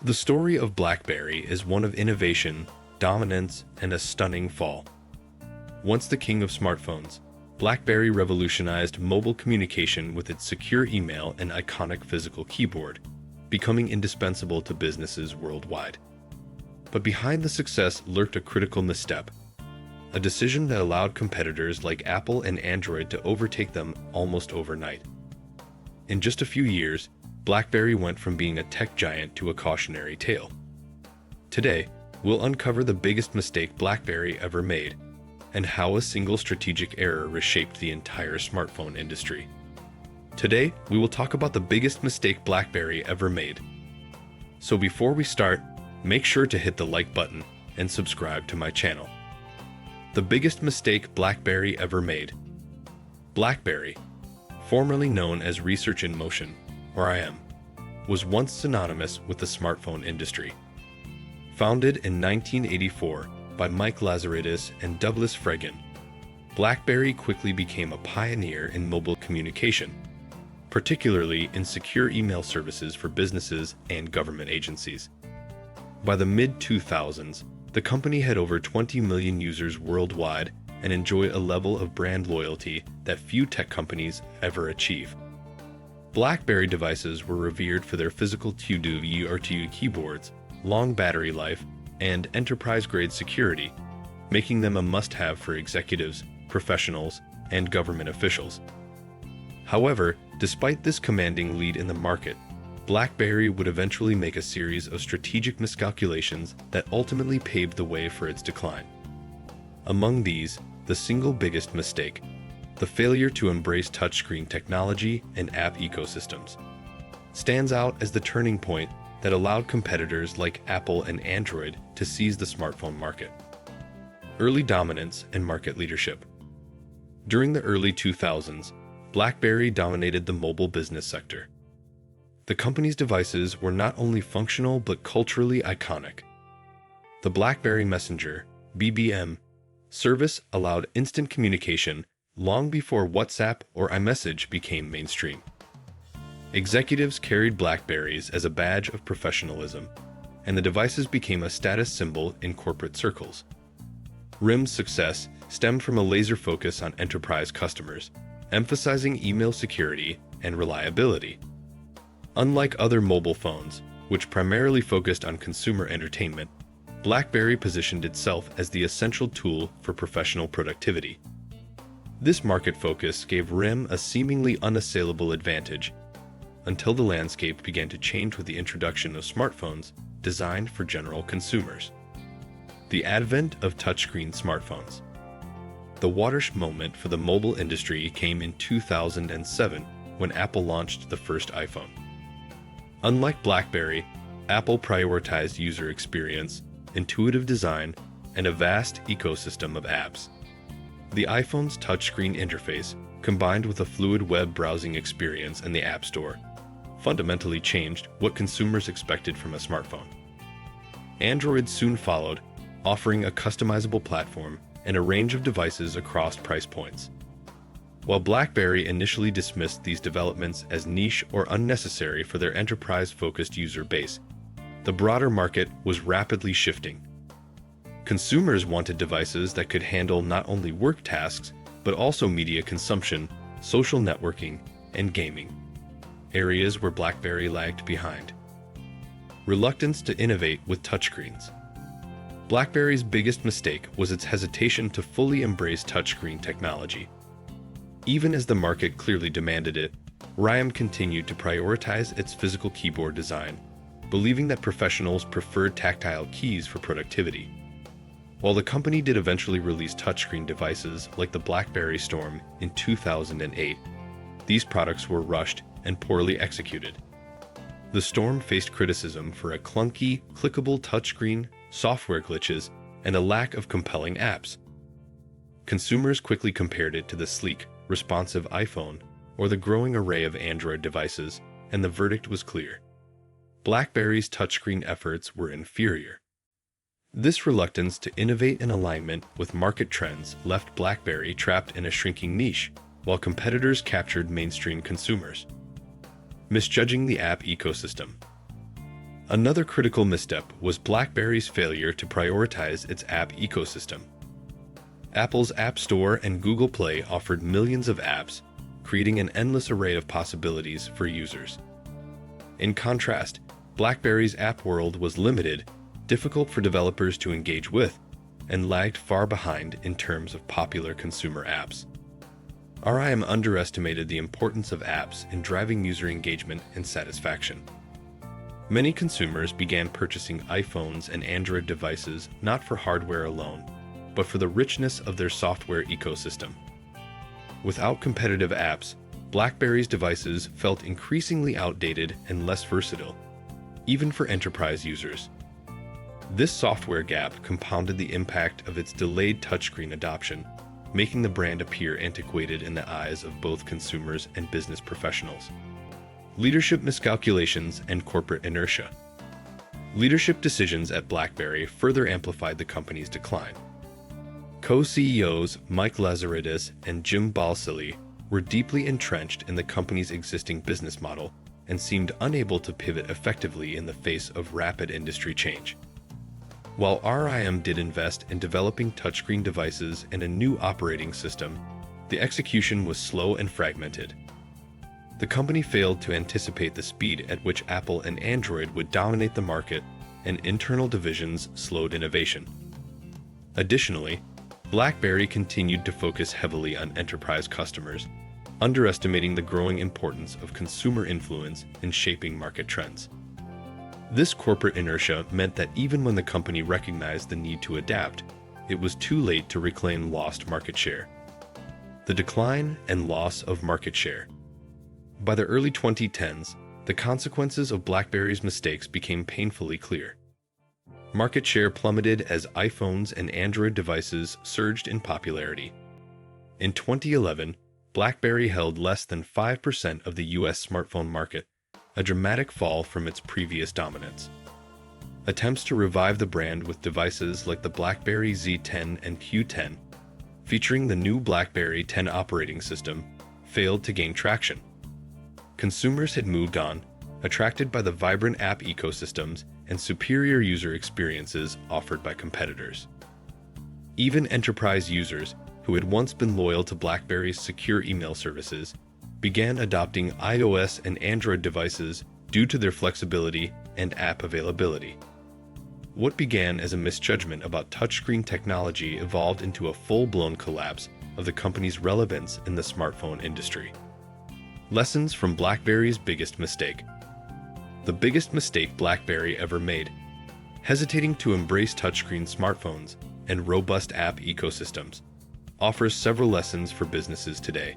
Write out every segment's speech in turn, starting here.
The story of BlackBerry is one of innovation, dominance, and a stunning fall. Once the king of smartphones, BlackBerry revolutionized mobile communication with its secure email and iconic physical keyboard, becoming indispensable to businesses worldwide. But behind the success lurked a critical misstep, a decision that allowed competitors like Apple and Android to overtake them almost overnight. In just a few years, BlackBerry went from being a tech giant to a cautionary tale. Today, we'll uncover the biggest mistake BlackBerry ever made, and how a single strategic error reshaped the entire smartphone industry. Today, we will talk about the biggest mistake BlackBerry ever made. So before we start, make sure to hit the like button and subscribe to my channel. The biggest mistake BlackBerry ever made. BlackBerry, formerly known as Research in Motion, or IM, was once synonymous with the smartphone industry. Founded in 1984 by Mike Lazaridis and Douglas Fregan, BlackBerry quickly became a pioneer in mobile communication, particularly in secure email services for businesses and government agencies. By the mid-2000s, the company had over 20 million users worldwide and enjoyed a level of brand loyalty that few tech companies ever achieve. BlackBerry devices were revered for their physical 2D or 2U keyboards, long battery life, and enterprise-grade security, making them a must-have for executives, professionals, and government officials. However, despite this commanding lead in the market, BlackBerry would eventually make a series of strategic miscalculations that ultimately paved the way for its decline. Among these, the single biggest mistake: the failure to embrace touchscreen technology and app ecosystems, stands out as the turning point that allowed competitors like Apple and Android to seize the smartphone market. Early dominance and market leadership. During the early 2000s, BlackBerry dominated the mobile business sector. The company's devices were not only functional but culturally iconic. The BlackBerry Messenger (BBM) service allowed instant communication long before WhatsApp or iMessage became mainstream. Executives carried BlackBerries as a badge of professionalism, and the devices became a status symbol in corporate circles. RIM's success stemmed from a laser focus on enterprise customers, emphasizing email security and reliability. Unlike other mobile phones, which primarily focused on consumer entertainment, BlackBerry positioned itself as the essential tool for professional productivity. This market focus gave RIM a seemingly unassailable advantage, until the landscape began to change with the introduction of smartphones designed for general consumers. The advent of touchscreen smartphones. The watershed moment for the mobile industry came in 2007 when Apple launched the first iPhone. Unlike BlackBerry, Apple prioritized user experience, intuitive design, and a vast ecosystem of apps. The iPhone's touchscreen interface, combined with a fluid web browsing experience in the App Store, fundamentally changed what consumers expected from a smartphone. Android soon followed, offering a customizable platform and a range of devices across price points. While BlackBerry initially dismissed these developments as niche or unnecessary for their enterprise-focused user base, the broader market was rapidly shifting. Consumers wanted devices that could handle not only work tasks, but also media consumption, social networking, and gaming, areas where BlackBerry lagged behind. Reluctance to innovate with touchscreens. BlackBerry's biggest mistake was its hesitation to fully embrace touchscreen technology. Even as the market clearly demanded it, RIM continued to prioritize its physical keyboard design, believing that professionals preferred tactile keys for productivity. While the company did eventually release touchscreen devices like the BlackBerry Storm in 2008, these products were rushed and poorly executed. The Storm faced criticism for a clunky, clickable touchscreen, software glitches, and a lack of compelling apps. Consumers quickly compared it to the sleek, responsive iPhone or the growing array of Android devices, and the verdict was clear: BlackBerry's touchscreen efforts were inferior. This reluctance to innovate in alignment with market trends left BlackBerry trapped in a shrinking niche, while competitors captured mainstream consumers. Misjudging the app ecosystem. Another critical misstep was BlackBerry's failure to prioritize its app ecosystem. Apple's App Store and Google Play offered millions of apps, creating an endless array of possibilities for users. In contrast, BlackBerry's app world was limited, difficult for developers to engage with, and lagged far behind in terms of popular consumer apps. RIM underestimated the importance of apps in driving user engagement and satisfaction. Many consumers began purchasing iPhones and Android devices not for hardware alone, but for the richness of their software ecosystem. Without competitive apps, BlackBerry's devices felt increasingly outdated and less versatile, even for enterprise users. This software gap compounded the impact of its delayed touchscreen adoption, making the brand appear antiquated in the eyes of both consumers and business professionals. Leadership miscalculations and corporate inertia. Leadership decisions at BlackBerry further amplified the company's decline. Co-CEOs Mike Lazaridis and Jim Balsillie were deeply entrenched in the company's existing business model and seemed unable to pivot effectively in the face of rapid industry change. While RIM did invest in developing touchscreen devices and a new operating system, the execution was slow and fragmented. The company failed to anticipate the speed at which Apple and Android would dominate the market, and internal divisions slowed innovation. Additionally, BlackBerry continued to focus heavily on enterprise customers, underestimating the growing importance of consumer influence in shaping market trends. This corporate inertia meant that even when the company recognized the need to adapt, it was too late to reclaim lost market share. The decline and loss of market share. By the early 2010s, the consequences of BlackBerry's mistakes became painfully clear. Market share plummeted as iPhones and Android devices surged in popularity. In 2011, BlackBerry held less than 5% of the US smartphone market, a dramatic fall from its previous dominance. Attempts to revive the brand with devices like the BlackBerry Z10 and Q10, featuring the new BlackBerry 10 operating system, failed to gain traction. Consumers had moved on, attracted by the vibrant app ecosystems and superior user experiences offered by competitors. Even enterprise users, who had once been loyal to BlackBerry's secure email services, began adopting iOS and Android devices due to their flexibility and app availability. What began as a misjudgment about touchscreen technology evolved into a full-blown collapse of the company's relevance in the smartphone industry. Lessons from BlackBerry's biggest mistake. The biggest mistake BlackBerry ever made: hesitating to embrace touchscreen smartphones and robust app ecosystems, offers several lessons for businesses today.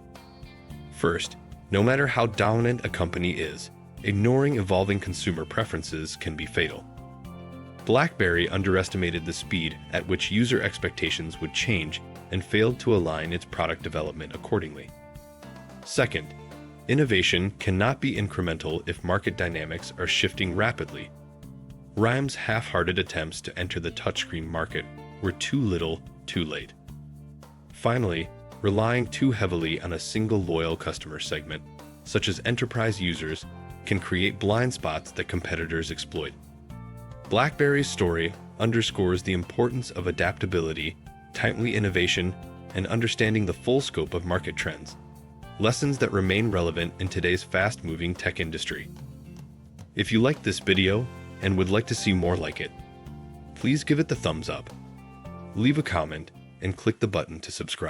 First, no matter how dominant a company is, ignoring evolving consumer preferences can be fatal. BlackBerry underestimated the speed at which user expectations would change and failed to align its product development accordingly. Second, innovation cannot be incremental if market dynamics are shifting rapidly. RIM's half-hearted attempts to enter the touchscreen market were too little, too late. Finally, relying too heavily on a single loyal customer segment, such as enterprise users, can create blind spots that competitors exploit. BlackBerry's story underscores the importance of adaptability, timely innovation, and understanding the full scope of market trends, lessons that remain relevant in today's fast-moving tech industry. If you liked this video and would like to see more like it, please give it the thumbs up, leave a comment, and click the button to subscribe.